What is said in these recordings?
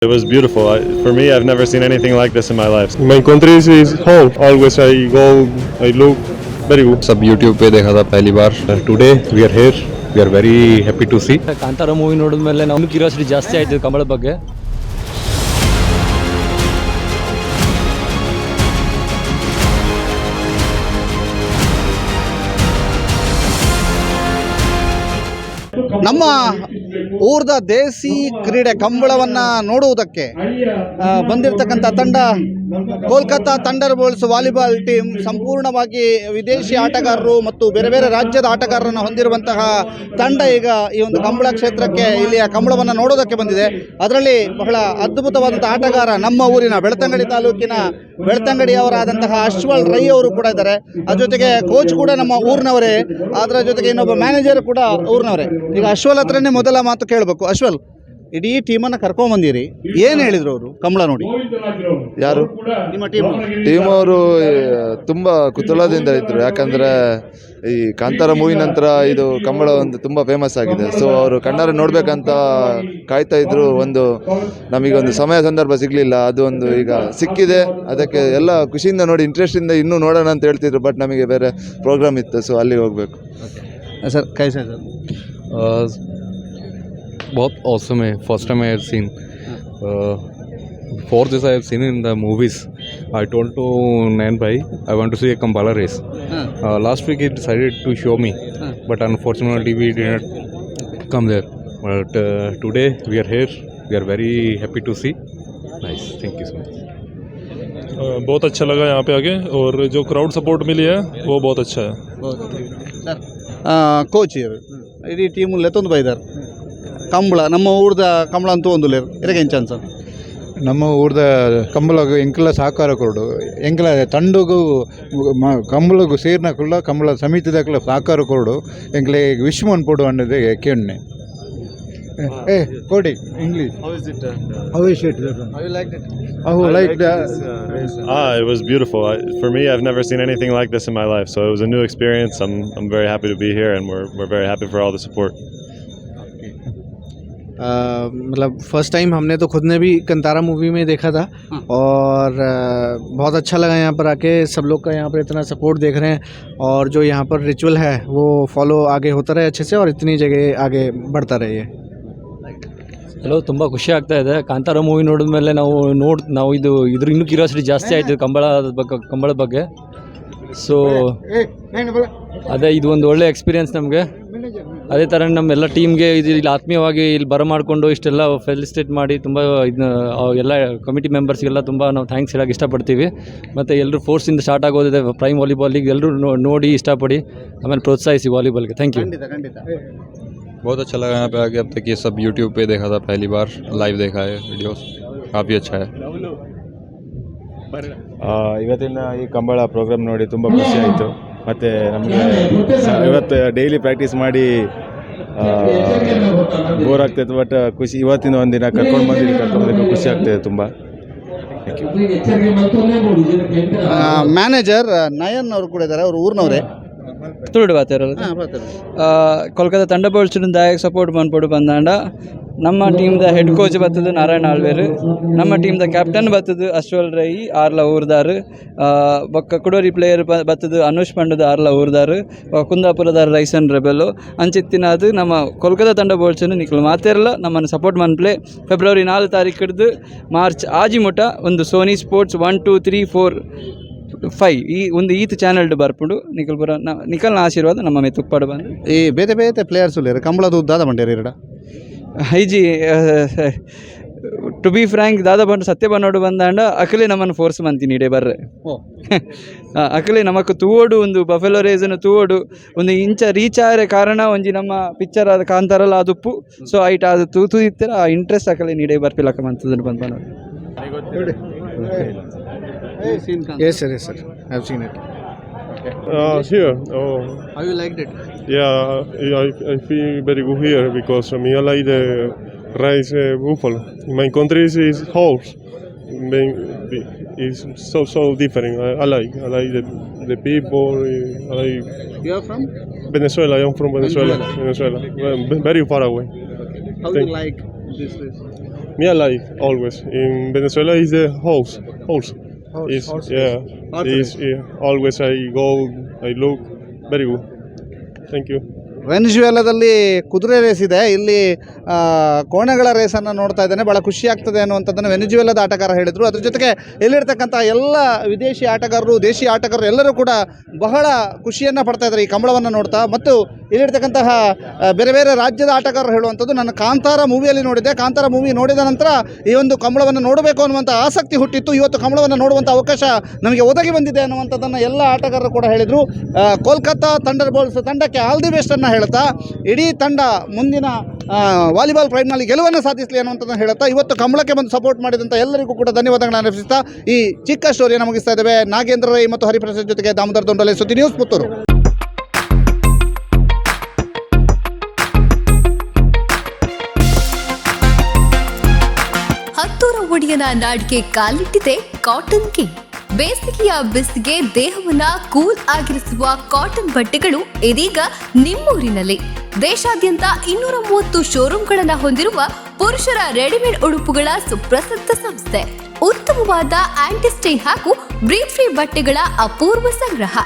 It was beautiful. For me, I've never seen anything like this in my life. My country is home. Always I go, I look very good. सब YouTube पे देखा था पहली बार. Today we are here. We are very happy to see. Kantara movie ನೋಡಿದ ಮೇಲೆ ನಮ್ಗೆ curiosity ಜಾಸ್ತಿ ಆಯ್ತು ಕಂಬಳ ಬಗ್ಗೆ. ನಮ್ಮ ಊರ್ದ ದೇಸಿ ಕ್ರೀಡೆ ಕಂಬಳವನ್ನು ನೋಡುವುದಕ್ಕೆ ಬಂದಿರತಕ್ಕಂಥ ತಂಡ Kolkata thunder bowls volleyball team ಸಂಪೂರ್ಣವಾಗಿ ವಿದೇಶಿ ಆಟಗಾರರು ಮತ್ತು ಬೇರೆ ಬೇರೆ ರಾಜ್ಯದ ಆಟಗಾರರನ್ನು ಹೊಂದಿರುವಂತಹ ತಂಡ ಈಗ ಈ ಒಂದು ಕಂಬಳ ಕ್ಷೇತ್ರಕ್ಕೆ ಇಲ್ಲಿಯ ಕಂಬಳವನ್ನು ನೋಡೋದಕ್ಕೆ ಬಂದಿದೆ. ಅದರಲ್ಲಿ ಬಹಳ ಅದ್ಭುತವಾದಂಥ ಆಟಗಾರ ನಮ್ಮ ಊರಿನ ಬೆಳ್ತಂಗಡಿ ತಾಲೂಕಿನ ಬೆಳ್ತಂಗಡಿಯವರಾದಂತಹ ಅಶ್ವಲ್ ರೈ ಅವರು ಕೂಡ ಇದ್ದಾರೆ. ಅದ್ರ ಜೊತೆಗೆ ಕೋಚ್ ಕೂಡ ನಮ್ಮ ಊರಿನವರೇ, ಅದರ ಜೊತೆಗೆ ಇನ್ನೊಬ್ಬ ಮ್ಯಾನೇಜರ್ ಕೂಡ ಊರಿನವರೇ. ಈಗ ಅಶ್ವಲ್ ಹತ್ರನೇ ಮೊದಲ ಮಾತು ಕೇಳಬೇಕು. ಅಶ್ವಲ್, ಇಡೀ ಟೀಮನ್ನು ಕರ್ಕೊಂಡ್ಬಂದಿರಿ, ಏನು ಹೇಳಿದ್ರು ಅವರು ಕಂಬಳ ನೋಡಿ? ಯಾರು ನಿಮ್ಮ ಟೀಮ್ ಅವರು ತುಂಬ ಕುತೂಹಲದಿಂದ ಇದ್ದರು. ಯಾಕಂದರೆ ಈ ಕಾಂತಾರ ಮೂವಿ ನಂತರ ಇದು ಕಂಬಳ ಒಂದು ತುಂಬ ಫೇಮಸ್ ಆಗಿದೆ. ಸೊ ಅವರು ಕಣ್ಣಾರೆ ನೋಡಬೇಕಂತ ಕಾಯ್ತಾ ಇದ್ರು. ನಮಗೊಂದು ಸಮಯ ಸಂದರ್ಭ ಸಿಗಲಿಲ್ಲ, ಅದು ಒಂದು ಈಗ ಸಿಕ್ಕಿದೆ. ಅದಕ್ಕೆ ಎಲ್ಲ ಖುಷಿಯಿಂದ ನೋಡಿ ಇಂಟ್ರೆಸ್ಟಿಂದ ಇನ್ನೂ ನೋಡೋಣ ಅಂತ ಹೇಳ್ತಿದ್ರು. ಬಟ್ ನಮಗೆ ಬೇರೆ ಪ್ರೋಗ್ರಾಮ್ ಇತ್ತು, ಸೊ ಅಲ್ಲಿಗೆ ಹೋಗಬೇಕು. ಸರ್ ಕೈಸಾ ಸರ್? बहुत awesome है. First time I have seen. Before this I have seen in the movies. I told to Nayan bhai I want to see a KAMBALA race. Last week he decided to show me, but unfortunately we did not come there. But today we are here. We are very happy to see. Nice. Thank you so much. बहुत अच्छा लगा यहाँ पे आके, और जो crowd support मिली है वो बहुत अच्छा है. ಕೋಚ್ ಇಡೀ ಟೀಮು ಲೆತ್ತೊಂದು ಬೈದಾರೆ ಕಂಬಳ ನಮ್ಮ ಊರ್ದ ಕಂಬಳ ಅಂತೂ ಒಂದು ಲೇರು ಇರಗೇನು ಚಾನ್ಸ್? ನಮ್ಮ ಊರ್ದ ಕಂಬಳಗೂ ಎಂಕಲ ಸಹಕಾರ ಕೊಡು, ಎಂಕಲ ತಂಡಗೂ ಕಂಬಳಗೂ ಸೇರ್ನ ಕುಳ್ಳ ಕಂಬಳ ಸಮಿತಿದಾಗಲ ಸಹಕಾರ ಕೊಡು, ಎಂಕಲೆ ವಿಶ್ವಮನ್ ಪೋಡು ಅನ್ನೋದೇ ಕೇಳನೆ. ಕೊಡಿ English. How is it? How you liked it? How like that? It was beautiful. For me, I've never seen anything like this in my life, so it was a new experience. I'm very happy to be here, and we're very happy for all the support. मतलब first time हमने तो खुद ने भी Kantara movie में देखा था, और बहुत अच्छा लगा यहाँ पर आके. सब लोग का यहाँ पर इतना सपोर्ट देख रहे हैं, और जो यहाँ पर रिचुअल है वो फॉलो आगे होता रहे अच्छे से, और इतनी जगह आगे बढ़ता रहे. ಹಲೋ, ತುಂಬ ಖುಷಿ ಆಗ್ತಾ ಇದೆ. ಕಾಂತಾರ ಮೂವಿ ನೋಡಿದ ಮೇಲೆ ನಾವು ಇದ್ರ ಇನ್ನೂ ಕ್ಯೂರಿಯಾಸಿಟಿ ಜಾಸ್ತಿ ಆಯಿತು ಕಂಬಳ ಬಗ್ಗೆ. ಸೊ ಅದೇ ಇದು ಒಂದು ಒಳ್ಳೆ ಎಕ್ಸ್ಪೀರಿಯೆನ್ಸ್ ನಮಗೆ. ಅದೇ ಥರ ನಮ್ಮೆಲ್ಲ ಟೀಮ್ಗೆ ಇಲ್ಲಿ ಆತ್ಮೀಯವಾಗಿ ಇಲ್ಲಿ ಬರಮಾಡಿಕೊಂಡು ಇಷ್ಟೆಲ್ಲ ಫೆಲಿಸಿಟೇಟ್ ಮಾಡಿ ತುಂಬ ಎಲ್ಲ ಕಮಿಟಿ ಮೆಂಬರ್ಸ್ಗೆಲ್ಲ ತುಂಬ ನಾವು ಥ್ಯಾಂಕ್ಸ್ ಹೇಳೋಕ್ಕೆ ಇಷ್ಟಪಡ್ತೀವಿ. ಮತ್ತು ಎಲ್ಲರೂ ಫೋರ್ಸಿಂದ ಸ್ಟಾರ್ಟ್ ಆಗೋದಿದೆ ಪ್ರೈಮ್ ವಾಲಿಬಾಲಿಗೆ, ಎಲ್ಲರೂ ನೋಡಿ ಇಷ್ಟಪಡಿ ಆಮೇಲೆ ಪ್ರೋತ್ಸಾಹಿಸಿ ವಾಲಿಬಾಲ್ಗೆ. Thank you. बहुत अच्छा लगा यहाँ पे आके. अब तक ये सब YouTube पे देखा था पहली बार, लाइव देखा है वीडियोस. काफ़ी अच्छा है. ಇವತ್ತಿನ ಈ ಕಂಬಳ ಪ್ರೋಗ್ರಾಮ್ ನೋಡಿ ತುಂಬ ಖುಷಿ ಆಯಿತು. ಮತ್ತು ನಮಗೆ ಇವತ್ತು ಡೈಲಿ ಪ್ರಾಕ್ಟೀಸ್ ಮಾಡಿ ಬೋರ್ ಆಗ್ತಾಯಿತ್ತು. ಬಟ್ ಖುಷಿ ಇವತ್ತಿನ ಒಂದಿನ ಕರ್ಕೊಂಡು ಖುಷಿ ಆಗ್ತಾಯಿದೆ ತುಂಬ. ಮ್ಯಾನೇಜರ್ ನಯನ್ ಅವರು ಕೂಡ ಇದ್ದಾರೆ, ಅವರು ಊರಿನವರೇ. ತುಳು ಬಾತಿರೋದು ಕೋಲ್ಕತ್ತಾ ಥಂಡರ್ ಬೋಲ್ಟ್ಸ್ ದಾಯಕ ಸಪೋರ್ಟ್ ಮಾಡ್ಬಿಟ್ಟು ಬಂದಾಂಡ. ನಮ್ಮ ಟೀಮ್ದ ಹೆಡ್ ಕೋಚ್ ಬರ್ತದೆ ನಾರಾಯಣ ಆಳ್ವೇರು, ನಮ್ಮ ಟೀಮ್ದ ಕ್ಯಾಪ್ಟನ್ ಬರ್ತದೆ ಅಶ್ವಲ್ ರೈ ಆರ್ಲ ಊರ್ದಾರು, ಬೊಕ್ಕ ಕುಡೋರಿ ಪ್ಲೇಯರ್ ಬರ್ತದೆ ಅನುಷ್ ಪಂಡದ ಆರ್ಲ ಊರ್ದಾರು, ಕುಂದಾಪುರದ ರೈಸನ್ ರೆಬೆಲ್ಲು ಅಂಚಿತ್ತಿನ. ಅದು ನಮ್ಮ ಕೋಲ್ಕತ್ತಾ ಥಂಡರ್ ಬೋಲ್ಟ್ಸನ್ನು ನಿಖಲು ಮಾತೇರಲ್ಲ ನಮ್ಮನ್ನು ಸಪೋರ್ಟ್ ಮನ್ಪ್ಲೆ. ಫೆಬ್ರವರಿ 4 ತಾರೀಕು ಮಾರ್ಚ್ ಆಜಿಮುಟ ಒಂದು ಸೋನಿ ಸ್ಪೋರ್ಟ್ಸ್ 1 2 3 4 5 ಈ ಒಂದು ಈತ್ ಚಾನಲ್ ಬರ್ಪುಂಡು ನಿಖಲ್ಪುರ ನಿಖಲ್ನ ಆಶೀರ್ವಾದ ನಮ್ಮ ಮೇಲೆ ತುಪ್ಪಡು ಬಂದು ಈ ಬೇತೆ ಬೇತೆ ಪ್ಲೇಯರ್ಸ್ ಉಳ್ಳೇರು ಕಂಬಳದ ದಾದ ಬಂಡೇರಿ ಇರಡ ಐಜಿ ಟು ಬಿ ಫ್ರ್ಯಾಂಕ್ ದಾದ ಬಂಡು ಸತ್ಯ ಬನ್ನೋಡು ಬಂದಾಂಡ ಅಕಲೆ ನಮ್ಮನ್ನು ಫೋರ್ಸ್ ಮಂತೀನಿ ಇಡೇ ಬರ್ರೆ. ಅಕಲೆ ನಮಕ್ ತೂವೋಡು ಒಂದು ಬಫೆಲೋ ರೇಸನ್ನು ತೂವೋಡು ಒಂದು ಇಂಚ ರೀಚ್ ಆರೆ ಕಾರಣ ಒಂಜಿ ನಮ್ಮ ಪಿಕ್ಚರ್ ಆದ ಕಾಂತಾರಲ್ಲ ಅದುಪ್ಪು. ಸೊ ಐಟ್ ಅದು ತೂತು ಇತ್ತರ ಆ ಇಂಟ್ರೆಸ್ಟ್ ಅಕಲೆ ನೀಡೇ ಬರ್ಪಿಲ್ಲಕ್ಕ ಮಂತದನ್ನು ಬಂದು ಬಂದು. Yes sir, yes sir, I've seen it. Here. How you liked it? Yeah, I feel very good here because me I like the rice buffalo. My country is horse. It's so different. I like the people. You are from Venezuela. I am from Venezuela. Well, very far away. How do you like this race? Me alive always. In Venezuela is the house. Always I go, I look very good. Thank you. ವೆನಿಜುವೆಲಾದಲ್ಲಿ ಕುದುರೆ race ಇದೆ, ಇಲ್ಲಿ ಕೋಣೆಗಳ ರೇಸನ್ನು ನೋಡ್ತಾ ಇದ್ದೇನೆ, ಭಾಳ ಖುಷಿ ಆಗ್ತದೆ ಅನ್ನುವಂಥದ್ದನ್ನು ವೆನಿಜುವೆಲಾದ ಆಟಗಾರ ಹೇಳಿದರು. ಅದ್ರ ಜೊತೆಗೆ ಇಲ್ಲಿರ್ತಕ್ಕಂಥ ಎಲ್ಲ ವಿದೇಶಿ ಆಟಗಾರರು, ದೇಶಿ ಆಟಗಾರರು ಎಲ್ಲರೂ ಕೂಡ ಬಹಳ ಖುಷಿಯನ್ನು ಪಡ್ತಾ ಇದ್ದಾರೆ ಈ ಕಂಬಳವನ್ನು ನೋಡ್ತಾ. ಮತ್ತು ಇಲ್ಲಿರ್ತಕ್ಕಂತಹ ಬೇರೆ ಬೇರೆ ರಾಜ್ಯದ ಆಟಗಾರರು ಹೇಳುವಂಥದ್ದು, ನಾನು ಕಾಂತಾರ ಮೂವಿಯಲ್ಲಿ ನೋಡಿದ್ದೆ, ಕಾಂತಾರ ಮೂವಿ ನೋಡಿದ ನಂತರ ಈ ಒಂದು ಕಂಬಳವನ್ನು ನೋಡಬೇಕು ಅನ್ನುವಂಥ ಆಸಕ್ತಿ ಹುಟ್ಟಿತ್ತು, ಇವತ್ತು ಕಂಬಳವನ್ನು ನೋಡುವಂಥ ಅವಕಾಶ ನಮಗೆ ಒದಗಿ ಬಂದಿದೆ ಅನ್ನುವಂಥದ್ದನ್ನು ಎಲ್ಲ ಆಟಗಾರರು ಕೂಡ ಹೇಳಿದರು. ಕೋಲ್ಕತ್ತಾ ಥಂಡರ್ ಬೋಲ್ಟ್ಸ್ ತಂಡಕ್ಕೆ ಆಲ್ ದಿ ಬೆಸ್ಟ್ ಅನ್ನು ಹೇಳ್ತಾ, ಇಡೀ ತಂಡ ಮುಂದಿನ ವಾಲಿಬಾಲ್ ಪ್ರೈಮ್ನಲ್ಲಿ ಗೆಲುವನ್ನು ಸಾಧಿಸಲಿ ಅನ್ನುವಂಥದ್ದನ್ನು ಹೇಳ್ತಾ, ಇವತ್ತು ಕಂಬಳಕ್ಕೆ ಬಂದು ಸಪೋರ್ಟ್ ಮಾಡಿದಂಥ ಎಲ್ಲರಿಗೂ ಕೂಡ ಧನ್ಯವಾದಗಳನ್ನು ಅರ್ಪಿಸ್ತಾ ಈ ಚಿಕ್ಕ ಸ್ಟೋರಿಯನ್ನು ಮುಗಿಸ್ತಾ ಇದ್ದೇವೆ. ನಾಗೇಂದ್ರ ರೈ ಮತ್ತು ಹರಿಪ್ರಸಾದ್ ಜೊತೆಗೆ ದಾಮೋದರ ದೊಂಡಲೆ, ಸುದ್ದಿ ನ್ಯೂಸ್, ಪುತ್ತೂರು. ಹತ್ತೂರ ಒಡೆಯನ ನಾಡಿಗೆ ಕಾಲಿಟ್ಟಿದೆ ಕಾಟನ್ ಕಿಂಗ್. ಬೇಸಿಗೆಯ ಬಿಸಿಗೆ ದೇಹವನ್ನ ಕೂಲ್ ಆಗಿರಿಸುವ ಕಾಟನ್ ಬಟ್ಟೆಗಳು ಇದೀಗ ನಿಮ್ಮೂರಿನಲ್ಲಿ. ದೇಶಾದ್ಯಂತ 230 ಶೋರೂಮ್ಗಳನ್ನು ಹೊಂದಿರುವ ಪುರುಷರ ರೆಡಿಮೇಡ್ ಉಡುಪುಗಳ ಸುಪ್ರಸಿದ್ಧ ಸಂಸ್ಥೆ. ಉತ್ತಮವಾದ ಆಂಟಿಸ್ಟೈನ್ ಹಾಗೂ ಬ್ರೀತ್ ಫ್ರೀ ಬಟ್ಟೆಗಳ ಅಪೂರ್ವ ಸಂಗ್ರಹ.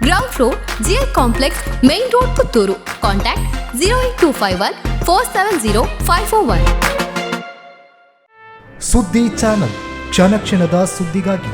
Ground floor, GL complex, main road, Puttur. Contact 08251 470 541. ಸುದ್ದಿ ಚಾನಲ್, ಕ್ಷಣ ಕ್ಷಣದ ಸುದ್ದಿಗಾಗಿ.